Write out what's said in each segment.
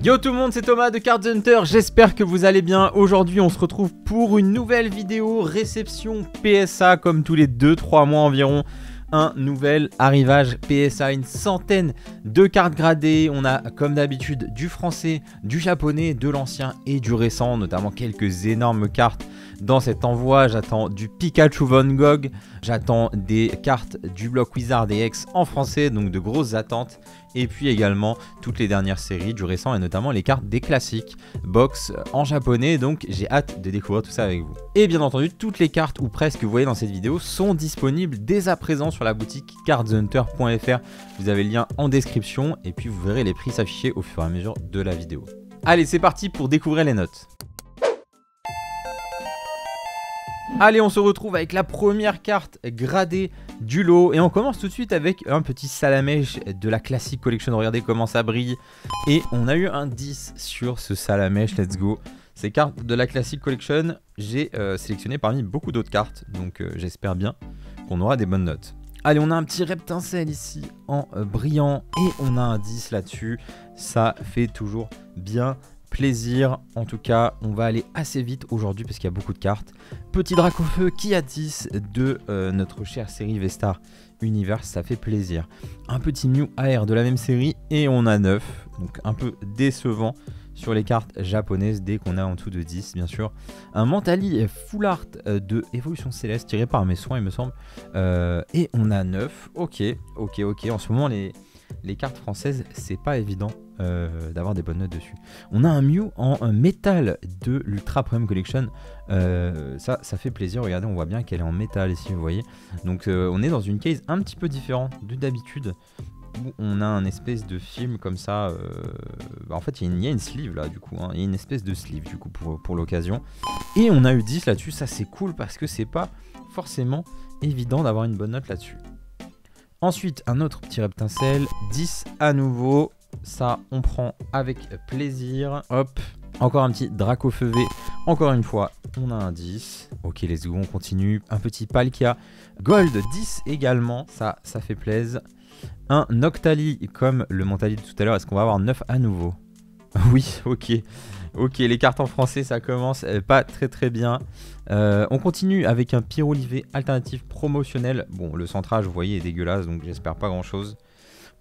Yo tout le monde, c'est Thomas de Card Hunter, j'espère que vous allez bien. Aujourd'hui on se retrouve pour une nouvelle vidéo réception PSA, comme tous les 2-3 mois environ. Un nouvel arrivage PSA, une centaine de cartes gradées. On a comme d'habitude du français, du japonais, de l'ancien et du récent, notamment quelques énormes cartes dans cet envoi. J'attends du Pikachu Van Gogh, j'attends des cartes du bloc Wizard et X en français, donc de grosses attentes. Et puis également toutes les dernières séries du récent et notamment les cartes des classiques box en japonais, donc j'ai hâte de découvrir tout ça avec vous. Et bien entendu, toutes les cartes ou presque que vous voyez dans cette vidéo sont disponibles dès à présent sur la boutique cardshunter.fr. Vous avez le lien en description et puis vous verrez les prix s'afficher au fur et à mesure de la vidéo. Allez, c'est parti pour découvrir les notes. Allez, on se retrouve avec la première carte gradée du lot et on commence tout de suite avec un petit Salamèche de la Classic Collection. Regardez comment ça brille et on a eu un 10 sur ce Salamèche, let's go. Ces cartes de la Classic Collection, j'ai sélectionné parmi beaucoup d'autres cartes, donc j'espère bien qu'on aura des bonnes notes. Allez, on a un petit Reptincelle ici en brillant et on a un 10 là-dessus, ça fait toujours bien plaisir. En tout cas, on va aller assez vite aujourd'hui parce qu'il y a beaucoup de cartes. Petit Dracofeu qui a 10 de notre chère série V-Star Universe, ça fait plaisir. Un petit Mew AR de la même série et on a 9, donc un peu décevant sur les cartes japonaises dès qu'on a en dessous de 10 bien sûr. Un Mentali Full Art de Évolution Céleste tiré par mes soins il me semble, et on a 9, ok. En ce moment les cartes françaises c'est pas évident d'avoir des bonnes notes dessus. On a un Mew en métal de l'Ultra Premium Collection, ça fait plaisir. Regardez, on voit bien qu'elle est en métal ici, vous voyez. Donc on est dans une case un petit peu différente de d'habitude où on a un espèce de film comme ça. En fait il y a une sleeve là du coup, hein. Il y a une espèce de sleeve du coup pour l'occasion. Et on a eu 10 là-dessus, ça c'est cool parce que c'est pas forcément évident d'avoir une bonne note là-dessus. Ensuite un autre petit Reptincelle, 10 à nouveau. Ça on prend avec plaisir. Hop, encore un petit Dracofeu V. Encore une fois on a un 10. Ok, let's go, on continue. Un petit Palkia Gold 10 également. Ça fait plaisir. Un Noctali comme le Mentali de tout à l'heure. Est-ce qu'on va avoir 9 à nouveau? Oui, ok, les cartes en français ça commence pas très bien. On continue avec un Pyrolivet alternatif promotionnel. Bon, le centrage vous voyez est dégueulasse, donc j'espère pas grand chose.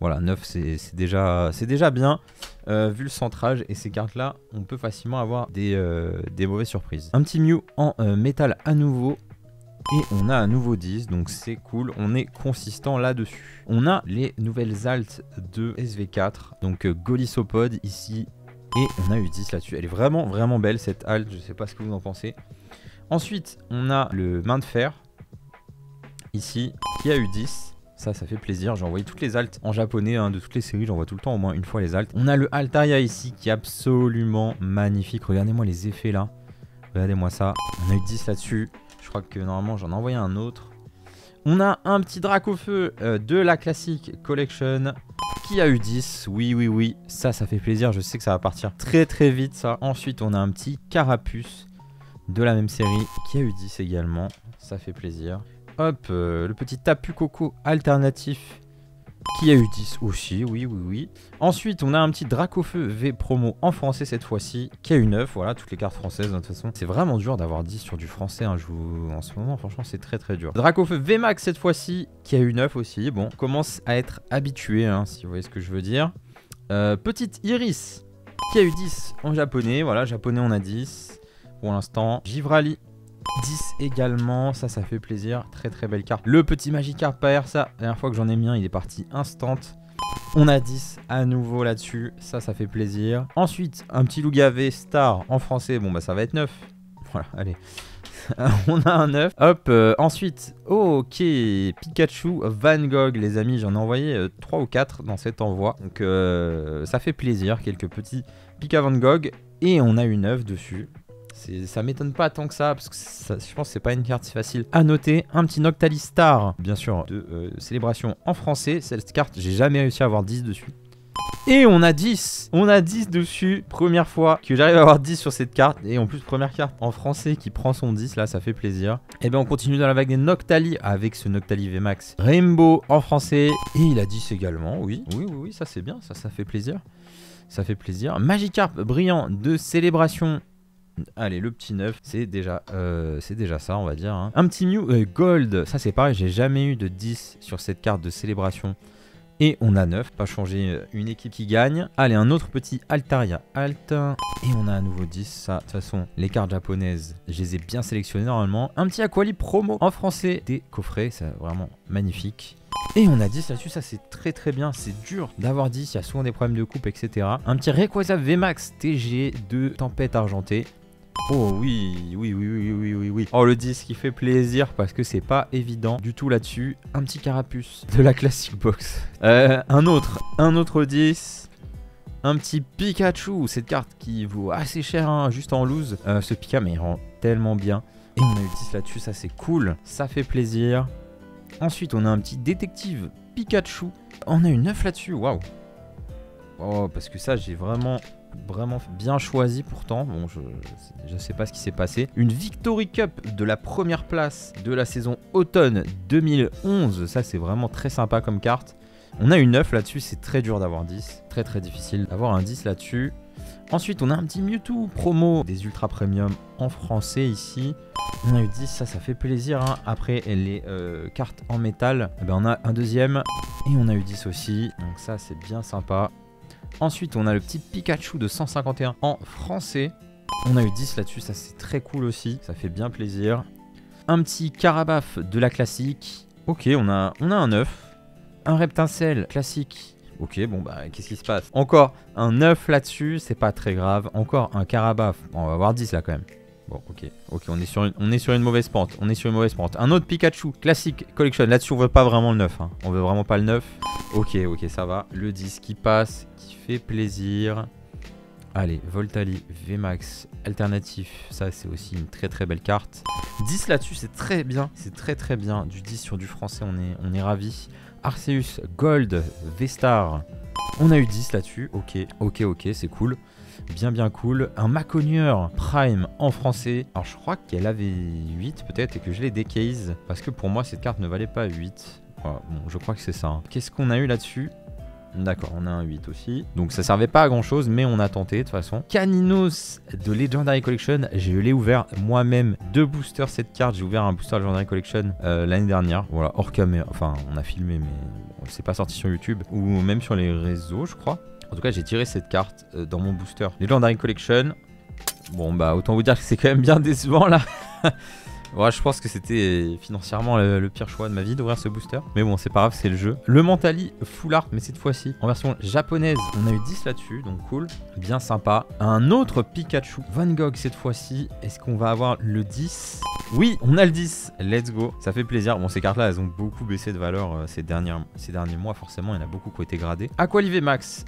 Voilà, 9 c'est déjà bien vu le centrage, et ces cartes là on peut facilement avoir des mauvaises surprises. Un petit Mew en métal à nouveau et on a un nouveau 10, donc c'est cool, on est consistant là-dessus. On a les nouvelles altes de SV4, donc Golisopod ici, et on a eu 10 là-dessus. Elle est vraiment belle cette halte, je sais pas ce que vous en pensez. Ensuite on a le Main de Fer ici qui a eu 10. Ça fait plaisir, j'ai envoyé toutes les altes en japonais, hein, de toutes les séries, j'envoie tout le temps au moins une fois les altes. On a le Altaria ici qui est absolument magnifique, regardez-moi les effets là, regardez-moi ça, on a eu 10 là-dessus, je crois que normalement j'en ai envoyé un autre. On a un petit Dracofeu de la Classic Collection qui a eu 10, oui, ça fait plaisir, je sais que ça va partir très vite ça. Ensuite on a un petit Carapuce de la même série qui a eu 10 également, ça fait plaisir. Hop, le petit Tapu Koko alternatif qui a eu 10 aussi, oui. Ensuite, on a un petit Dracofeu V promo en français cette fois-ci qui a eu 9. Voilà, toutes les cartes françaises de toute façon. C'est vraiment dur d'avoir 10 sur du français, hein, en ce moment, franchement, c'est très dur. Dracofeu V Max cette fois-ci qui a eu 9 aussi. Bon, on commence à être habitué, hein, si vous voyez ce que je veux dire. Petite Iris qui a eu 10 en japonais. Voilà, japonais, on a 10 pour l'instant. Givrali 10 également, ça fait plaisir, très belle carte. Le petit Magikarp AR, ça, la dernière fois que j'en ai mis un, il est parti instant. On a 10 à nouveau là-dessus, ça fait plaisir. Ensuite, un petit Lugavé Star en français, bon bah ça va être 9. Voilà, allez. On a un 9. Hop, ensuite, ok, Pikachu Van Gogh, les amis, j'en ai envoyé 3 ou 4 dans cet envoi. Donc ça fait plaisir, quelques petits Pika Van Gogh. Et on a eu 9 dessus. Ça m'étonne pas tant que ça, parce que je pense que c'est pas une carte si facile à noter. Un petit Noctali Star, bien sûr, de célébration en français. Cette carte, j'ai jamais réussi à avoir 10 dessus. Et on a 10 dessus, première fois que j'arrive à avoir 10 sur cette carte. Et en plus, première carte en français qui prend son 10, là, ça fait plaisir. Et bien on continue dans la vague des Noctali avec ce Noctali VMAX Rainbow en français. Et il a 10 également, oui, ça c'est bien, ça fait plaisir. ça fait plaisir. Magikarp brillant de célébration. Allez, le petit 9, c'est déjà ça, on va dire. Hein. Un petit Mew Gold, ça c'est pareil, j'ai jamais eu de 10 sur cette carte de célébration. Et on a 9, pas changer une équipe qui gagne. Allez, un autre petit Altaria Alt. Et on a à nouveau 10, ça, de toute façon, les cartes japonaises, je les ai bien sélectionnées normalement. Un petit Aquali promo en français, des coffrets, c'est vraiment magnifique. Et on a 10 là-dessus, ça c'est très bien, c'est dur d'avoir 10, il y a souvent des problèmes de coupe, etc. Un petit Rayquaza VMAX TG de Tempête Argentée. Oh oui. Oh le 10 qui fait plaisir parce que c'est pas évident du tout là-dessus. Un petit Carapuce de la Classic Box. Un autre 10. Un petit Pikachu, cette carte qui vaut assez cher hein, juste en loose. Ce Pika mais il rend tellement bien. Et on a eu 10 là-dessus, ça c'est cool, ça fait plaisir. Ensuite on a un petit Détective Pikachu. On a eu 9 là-dessus, waouh. Oh parce que ça j'ai vraiment bien choisi pourtant. Bon, je sais pas ce qui s'est passé. Une Victory Cup de la première place de la saison automne 2011. Ça, c'est vraiment très sympa comme carte. On a une 9 là-dessus. C'est très dur d'avoir 10. Très difficile d'avoir un 10 là-dessus. Ensuite, on a un petit Mewtwo promo des Ultra Premium en français ici. On a eu 10. Ça fait plaisir. Hein. Après, les cartes en métal, eh ben, on a un deuxième. Et on a eu 10 aussi. Donc ça, c'est bien sympa. Ensuite, on a le petit Pikachu de 151 en français. On a eu 10 là-dessus, ça c'est très cool aussi. Ça fait bien plaisir. Un petit Carabaf de la classique. Ok, on a un 9. Un Reptincelle classique. Ok, bon bah qu'est-ce qui se passe? Encore un 9 là-dessus, c'est pas très grave. Encore un Carabaf. Bon, on va avoir 10 là quand même. Bon, ok, on est sur une mauvaise pente. Un autre Pikachu Classic Collection. Là-dessus, on veut pas vraiment le 9. Hein. On veut vraiment pas le 9. Ok, ça va. Le 10 qui passe, qui fait plaisir. Allez, Voltali, VMAX, alternatif. Ça, c'est aussi une très belle carte. 10 là-dessus, c'est très bien. C'est très bien. Du 10 sur du français, on est ravis. Arceus Gold, V-Star. On a eu 10 là-dessus. Ok, c'est cool. Bien cool. Un Maconieur Prime en français. Alors je crois qu'elle avait 8 peut-être et que je l'ai décase. Parce que pour moi cette carte ne valait pas 8. Voilà, bon je crois que c'est ça. Hein. Qu'est-ce qu'on a eu là-dessus? D'accord, on a un 8 aussi. Donc ça servait pas à grand chose, mais on a tenté de toute façon. Caninos de Legendary Collection. Je l'ai ouvert moi-même 2 boosters cette carte. J'ai ouvert un booster Legendary Collection l'année dernière. Voilà, hors caméra. Enfin, on a filmé, mais bon, c'est pas sorti sur YouTube. Ou même sur les réseaux, je crois. En tout cas, j'ai tiré cette carte dans mon booster Legendary Collection. Bon, bah, autant vous dire que c'est quand même bien décevant là. Ouais, je pense que c'était financièrement le pire choix de ma vie d'ouvrir ce booster. Mais bon, c'est pas grave, c'est le jeu. Le Mentali Full Art, mais cette fois-ci en version japonaise. On a eu 10 là-dessus, donc cool. Bien sympa. Un autre Pikachu Van Gogh cette fois-ci. Est-ce qu'on va avoir le 10? Oui, on a le 10. Let's go. Ça fait plaisir. Bon, ces cartes-là, elles ont beaucoup baissé de valeur ces derniers mois. Forcément, il y en a beaucoup qui ont été gradés. Aqualive Max.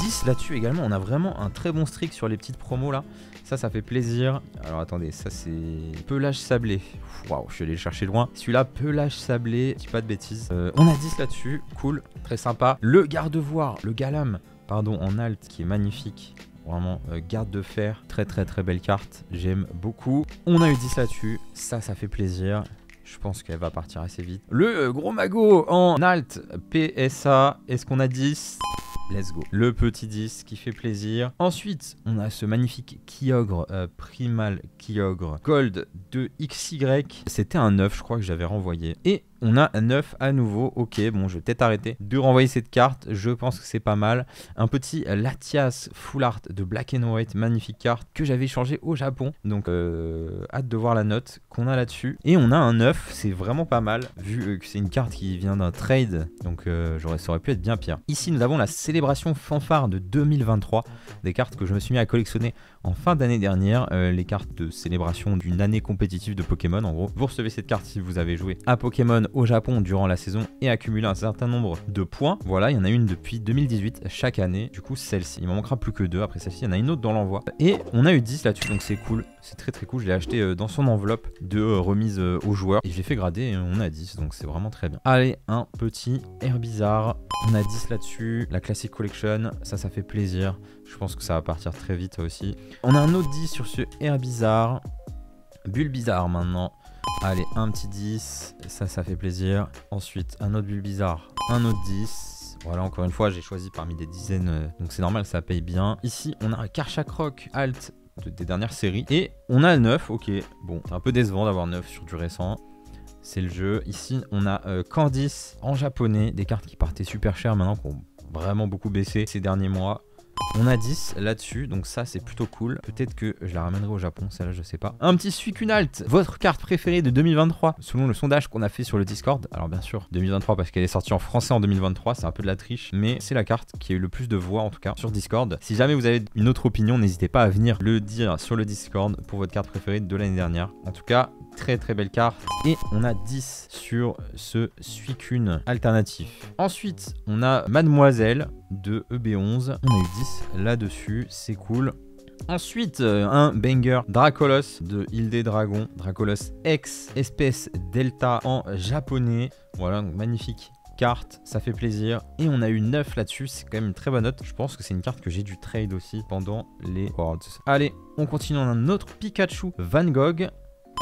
10 là-dessus également, on a vraiment un très bon streak sur les petites promos là. Ça fait plaisir. Alors attendez, ça c'est Pelage Sablé. Waouh, je suis allé le chercher loin. Celui-là, Pelage Sablé, je dis pas de bêtises. On a 10 là-dessus, cool, très sympa. Le Gardevoir, le Galam, pardon, en alt, qui est magnifique. Vraiment, garde de fer, très belle carte, j'aime beaucoup. On a eu 10 là-dessus, ça fait plaisir. Je pense qu'elle va partir assez vite. Le Gros Mago en alt, PSA, est-ce qu'on a 10 ? Let's go. Le petit 10 qui fait plaisir. Ensuite, on a ce magnifique Kyogre, Primal Kyogre Gold de XY. C'était un 9, je crois que j'avais renvoyé. Et on a un 9 à nouveau. Ok, bon, je vais peut-être arrêter de renvoyer cette carte. Je pense que c'est pas mal. Un petit Latias Full Art de Black and White. Magnifique carte que j'avais changé au Japon. Donc, hâte de voir la note qu'on a là-dessus. Et on a un 9. C'est vraiment pas mal. Vu que c'est une carte qui vient d'un trade. Donc, ça aurait pu être bien pire. Ici, nous avons la célébration fanfare de 2023. Des cartes que je me suis mis à collectionner en fin d'année dernière. Les cartes de célébration d'une année compétitive de Pokémon. En gros, vous recevez cette carte si vous avez joué à Pokémon au Japon durant la saison et accumulé un certain nombre de points. Voilà, il y en a une depuis 2018 chaque année. Du coup, celle-ci, il m'en manquera plus que 2. Après celle-ci, il y en a une autre dans l'envoi. Et on a eu 10 là-dessus, donc c'est cool. C'est très cool. Je l'ai acheté dans son enveloppe de remise aux joueurs. Et je l'ai fait grader et on a 10, donc c'est vraiment très bien. Allez, un petit Herbizarre. On a 10 là-dessus. La Classic Collection, ça fait plaisir. Je pense que ça va partir très vite aussi. On a un autre 10 sur ce Herbizarre. Bulbizarre maintenant. Allez, un petit 10, ça fait plaisir. Ensuite, un autre Bulbizarre, un autre 10. Voilà, encore une fois, j'ai choisi parmi des dizaines, donc c'est normal, ça paye bien. Ici, on a un Karchak Rock Alt des dernières séries. Et on a le 9, ok. Bon, c'est un peu décevant d'avoir 9 sur du récent. C'est le jeu. Ici, on a Candice en japonais, des cartes qui partaient super chères maintenant, qui ont vraiment beaucoup baissé ces derniers mois. On a 10 là-dessus, donc ça c'est plutôt cool. Peut-être que je la ramènerai au Japon, celle-là je sais pas. Un petit Suicunalt, votre carte préférée de 2023, selon le sondage qu'on a fait sur le Discord. Alors bien sûr, 2023 parce qu'elle est sortie en français en 2023, c'est un peu de la triche, mais c'est la carte qui a eu le plus de voix en tout cas sur Discord. Si jamais vous avez une autre opinion, n'hésitez pas à venir le dire sur le Discord pour votre carte préférée de l'année dernière. En tout cas, très très belle carte. Et on a 10 sur ce Suicune alternatif. Ensuite, on a Mademoiselle de EB11. On a eu 10 là-dessus, c'est cool. Ensuite, un banger Dracolos de Île des Dragons. Dracolos X espèce Delta en japonais. Voilà, donc magnifique carte, ça fait plaisir. Et on a eu 9 là-dessus, c'est quand même une très bonne note. Je pense que c'est une carte que j'ai dû trade aussi pendant les Worlds. Allez, on continue. On a un autre Pikachu Van Gogh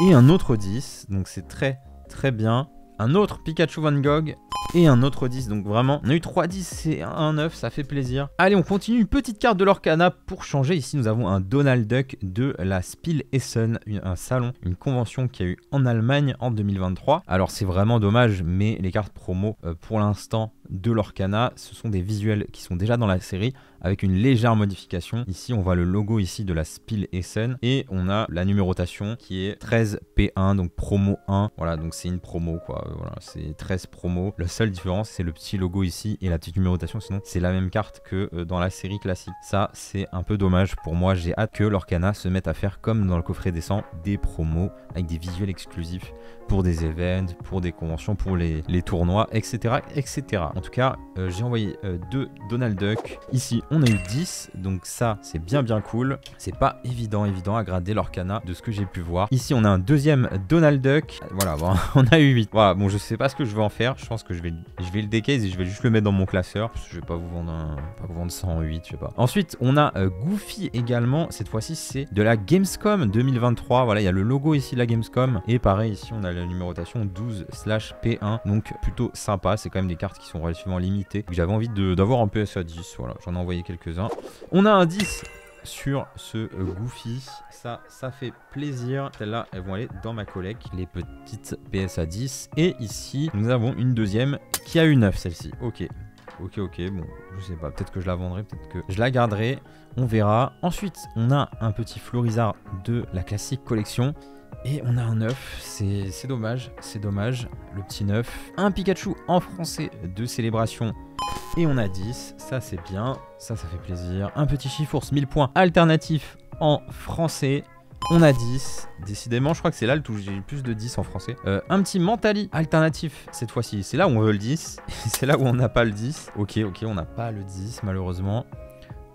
et un autre 10. Donc c'est très très bien. Un autre Pikachu Van Gogh et un autre 10. Donc vraiment, on a eu 3 10 et un 9, ça fait plaisir. Allez, on continue. Une petite carte de l'Orcana pour changer. Ici, nous avons un Donald Duck de la Spiel Essen, un salon, une convention qu'il y a eu en Allemagne en 2023. Alors, c'est vraiment dommage, mais les cartes promo, pour l'instant, de l'Orcana, ce sont des visuels qui sont déjà dans la série avec une légère modification. Ici, on voit le logo ici de la Spiel Essen et on a la numérotation qui est 13P1, donc promo 1. Voilà, donc c'est une promo quoi. Voilà, c'est 13 promo. La seule différence, c'est le petit logo ici et la petite numérotation. Sinon, c'est la même carte que dans la série classique. Ça, c'est un peu dommage pour moi. J'ai hâte que l'Orcana se mette à faire comme dans le coffret décent des promos avec des visuels exclusifs pour des events, pour des conventions, pour les tournois, etc. etc. En tout cas, j'ai envoyé 2 Donald Duck. Ici, on a eu 10, donc ça, c'est bien cool. C'est pas évident à grader l'Orcana de ce que j'ai pu voir. Ici, on a un deuxième Donald Duck. Voilà, bon, on a eu 8. Voilà, bon, je sais pas ce que je vais en faire. Je pense que je vais le decase et je vais juste le mettre dans mon classeur. Parce que je vais pas vous vendre ça en 8, je sais pas. Ensuite, on a Goofy également. Cette fois-ci, c'est de la Gamescom 2023. Voilà, il y a le logo ici de la Gamescom. Et pareil, ici, on a la numérotation 12/P1. Donc, plutôt sympa. C'est quand même des cartes qui sont relativement limitées. J'avais envie d'avoir un PSA 10. Voilà, j'en ai envoyé quelques-uns. On a un 10 sur ce Goofy. Ça fait plaisir. Celles-là, elles vont aller dans ma collecte. Les petites PSA 10. Et ici, nous avons une deuxième qui a eu 9, celle-ci. Ok. Bon, je sais pas. Peut-être que je la vendrai. Peut-être que je la garderai. On verra. Ensuite, on a un petit Florizard de la classique collection. Et on a un 9, c'est dommage, le petit 9. Un Pikachu en français de célébration. Et on a 10, ça c'est bien, ça fait plaisir. Un petit Chifours 1000 points alternatif en français. On a 10, décidément je crois que c'est là le j'ai le plus de 10 en français. Un petit Mentali alternatif cette fois-ci, c'est là où on veut le 10. C'est là où on n'a pas le 10. Ok, on n'a pas le 10 malheureusement.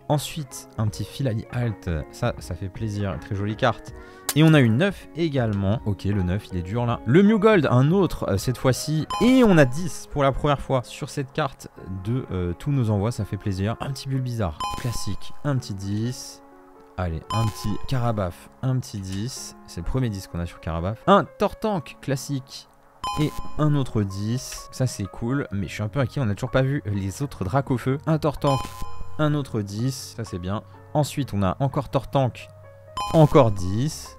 Ensuite, un petit Filali Alt, ça fait plaisir, très jolie carte. Et on a une 9 également. Ok, le 9, il est dur là. Le Mew Gold, un autre cette fois-ci. Et on a 10 pour la première fois sur cette carte de tous nos envois, ça fait plaisir. Un petit Bulbizarre classique, un petit 10. Allez, un petit Carabaf, un petit 10. C'est le premier 10 qu'on a sur Carabaf. Un Tortank classique. Et un autre 10. Ça, c'est cool. Mais je suis un peu inquiet, on n'a toujours pas vu les autres Dracofeu. Un Tortank, un autre 10. Ça, c'est bien. Ensuite, on a encore Tortank. Encore 10.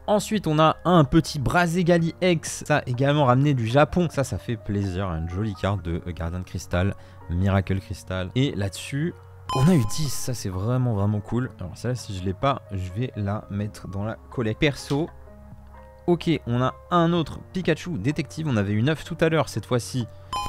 Ensuite, on a un petit Brazegali X. Ça, également ramené du Japon. Ça fait plaisir. Une jolie carte de Gardien de Cristal, Miracle Crystal. Et là-dessus, on a eu 10. Ça, c'est vraiment cool. Alors, celle-là, si je l'ai pas, je vais la mettre dans la collecte. Perso. Ok, on a un autre Pikachu détective. On avait eu 9 tout à l'heure. Cette fois-ci,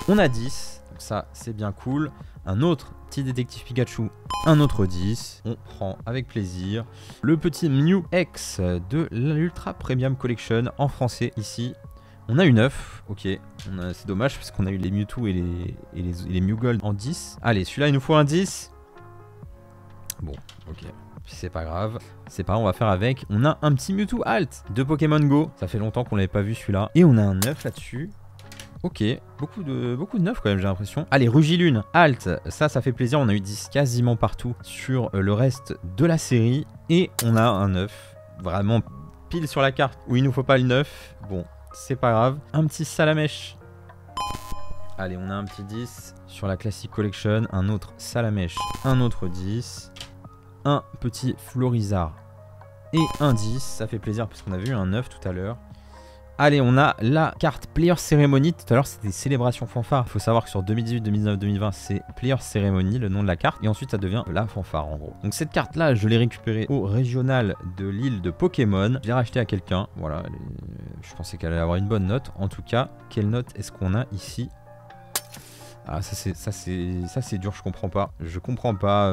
on a 10. Donc ça, c'est bien cool. Un autre petit détective Pikachu, un autre 10, on prend avec plaisir. Le petit Mew X de l'Ultra Premium Collection en français ici. On a eu 9, ok, c'est dommage parce qu'on a eu les Mewtwo et les Mew Gold en 10. Allez, celui-là il nous faut un 10. Bon, ok, c'est pas grave. C'est pas grave, on va faire avec. On a un petit Mewtwo Alt de Pokémon Go. Ça fait longtemps qu'on l'avait pas vu celui-là. Et on a un 9 là-dessus. Ok, beaucoup de 9 quand même, j'ai l'impression. Allez, Rugilune, Alt, ça fait plaisir. On a eu 10 quasiment partout sur le reste de la série. Et on a un 9, vraiment pile sur la carte où il nous faut pas le 9. Bon, c'est pas grave. Un petit Salamèche. Allez, on a un petit 10 sur la Classic Collection, un autre Salamèche, un autre 10, un petit Florizard et un 10. Ça fait plaisir parce qu'on a vu un 9 tout à l'heure. Allez, on a la carte Player Ceremony. Tout à l'heure, c'était Célébration Fanfare. Il faut savoir que sur 2018, 2019, 2020, c'est Player Ceremony, le nom de la carte. Et ensuite, ça devient la fanfare, en gros. Donc, cette carte-là, je l'ai récupérée au régional de l'île de Pokémon. Je l'ai rachetée à quelqu'un. Voilà, je pensais qu'elle allait avoir une bonne note. En tout cas, quelle note est-ce qu'on a ici? Ah, ça c'est dur, je comprends pas. Je comprends pas.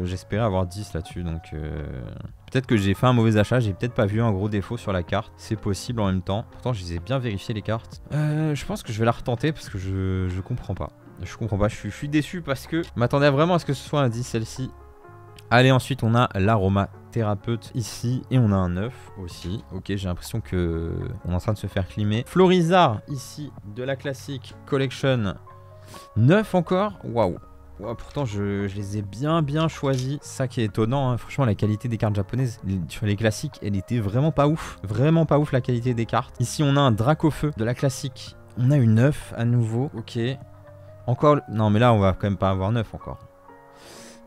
J'espérais avoir 10 là-dessus, donc peut-être que j'ai fait un mauvais achat. J'ai peut-être pas vu un gros défaut sur la carte. C'est possible en même temps. Pourtant, je les ai bien vérifié les cartes. Je pense que je vais la retenter parce que je comprends pas. Je comprends pas. Je suis déçu parce que je m'attendais vraiment à ce que ce soit un 10 celle-ci. Allez, ensuite on a l'aromathérapeute ici et on a un 9 aussi. Ok, j'ai l'impression que on est en train de se faire climer. Florizard ici de la Classic Collection. 9 encore. Waouh. Pourtant je les ai bien choisis. Ça qui est étonnant, hein. Franchement la qualité des cartes japonaises sur les classiques, elle était vraiment pas ouf. Vraiment pas ouf la qualité des cartes. Ici on a un Dracofeu de la Classique. On a une 9 à nouveau. Ok. Encore. Non mais là on va quand même pas avoir 9 encore.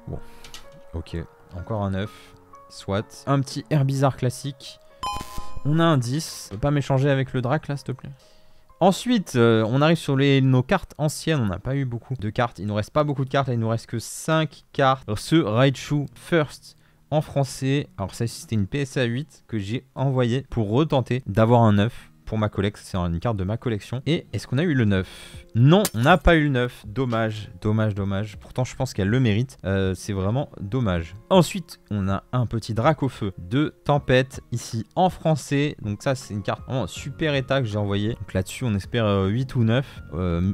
Bon. Ok. Encore un 9. Soit. Un petit Herbizarre classique. On a un 10. Tu peux pas m'échanger avec le Drac là s'il te plaît? Ensuite, on arrive sur nos cartes anciennes. On n'a pas eu beaucoup de cartes. Il nous reste pas beaucoup de cartes. Là, il nous reste que 5 cartes. Alors, ce Raichu First en français. Alors ça, c'était une PSA 8 que j'ai envoyé pour retenter d'avoir un 9 pour ma collection. C'est une carte de ma collection. Et est-ce qu'on a eu le 9? Non, on n'a pas eu le 9. Dommage, dommage. Pourtant, je pense qu'elle le mérite. C'est vraiment dommage. Ensuite, on a un petit Dracofeu de Tempête ici en français. Donc ça, c'est une carte en super état que j'ai envoyé. Donc là-dessus, on espère 8 ou 9.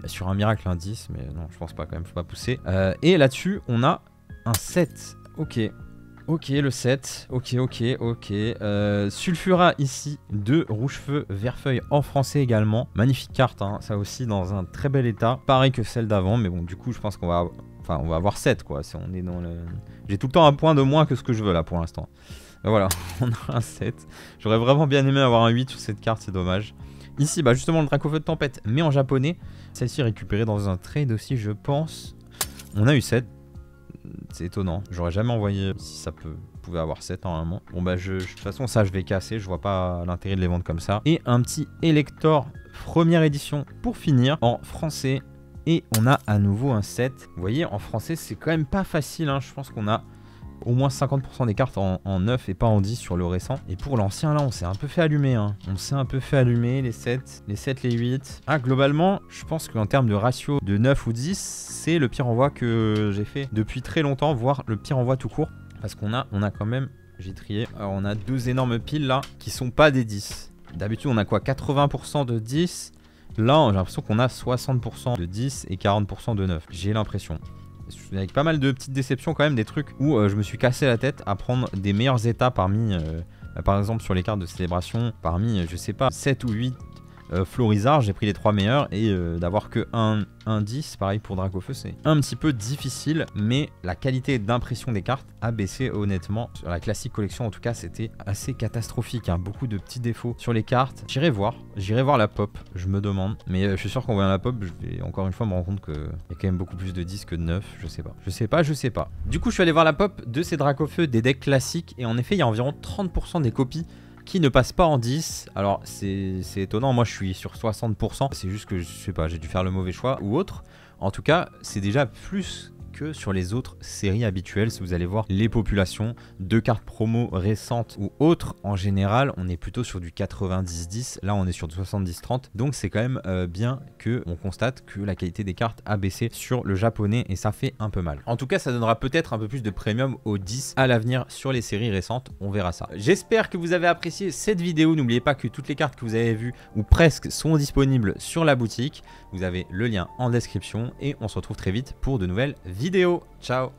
Sur un miracle, un 10. Mais non, je pense pas quand même. Faut pas pousser. Et là-dessus, on a un 7. Ok. Ok, le 7. Ok. Sulfura ici de Rouge-Feu Vert-Feuille en français également. Magnifique carte, hein. Ça aussi dans un très bel état. Pareil que celle d'avant, mais bon, du coup, je pense qu'on va... Enfin, on va avoir 7, quoi. Si on est dans le... J'ai tout le temps un point de moins que ce que je veux, là, pour l'instant. Voilà, on a un 7. J'aurais vraiment bien aimé avoir un 8 sur cette carte, c'est dommage. Ici, bah justement, le Dracofeu de Tempête, mais en japonais. Celle-ci récupérée dans un trade aussi, je pense. On a eu 7. C'est étonnant, j'aurais jamais envoyé si ça pouvait avoir 7 normalement. Bon bah de toute façon ça je vais casser, je vois pas l'intérêt de les vendre comme ça. Et un petit Elector première édition pour finir en français. Et on a à nouveau un 7. Vous voyez en français c'est quand même pas facile, hein. Je pense qu'on a au moins 50% des cartes en 9 et pas en 10 sur le récent. Et pour l'ancien là on s'est un peu fait allumer, hein. On s'est un peu fait allumer les 7, les 8. Ah globalement je pense qu'en termes de ratio de 9 ou 10 c'est le pire envoi que j'ai fait depuis très longtemps, voire le pire envoi tout court. Parce qu'on a quand même, j'ai trié, alors on a deux énormes piles là qui sont pas des 10. D'habitude on a quoi, 80% de 10. Là j'ai l'impression qu'on a 60% de 10 et 40% de 9. J'ai l'impression. Avec pas mal de petites déceptions quand même, des trucs où je me suis cassé la tête à prendre des meilleurs états parmi, par exemple sur les cartes de célébration, parmi, je sais pas, 7 ou 8 Florizard, j'ai pris les 3 meilleurs et d'avoir que un 10, pareil pour Dracofeu, c'est un petit peu difficile, mais la qualité d'impression des cartes a baissé honnêtement. Sur la Classic Collection en tout cas, c'était assez catastrophique, hein. Beaucoup de petits défauts sur les cartes. J'irai voir la pop, je me demande, mais je suis sûr qu'en voyant la pop, je vais encore une fois me rendre compte qu'il y a quand même beaucoup plus de 10 que de 9, je sais pas. Du coup, je suis allé voir la pop de ces Dracofeu des decks classiques et en effet, il y a environ 30% des copies qui ne passe pas en 10. Alors c'est étonnant, moi je suis sur 60%. C'est juste que je sais pas, j'ai dû faire le mauvais choix ou autre. En tout cas, c'est déjà plus que sur les autres séries habituelles. Si vous allez voir les populations de cartes promo récentes ou autres, en général, on est plutôt sur du 90-10. Là, on est sur du 70-30. Donc, c'est quand même bien qu'on constate que la qualité des cartes a baissé sur le japonais et ça fait un peu mal. En tout cas, ça donnera peut-être un peu plus de premium au 10 à l'avenir sur les séries récentes. On verra ça. J'espère que vous avez apprécié cette vidéo. N'oubliez pas que toutes les cartes que vous avez vues ou presque sont disponibles sur la boutique. Vous avez le lien en description et on se retrouve très vite pour de nouvelles vidéos. Ciao!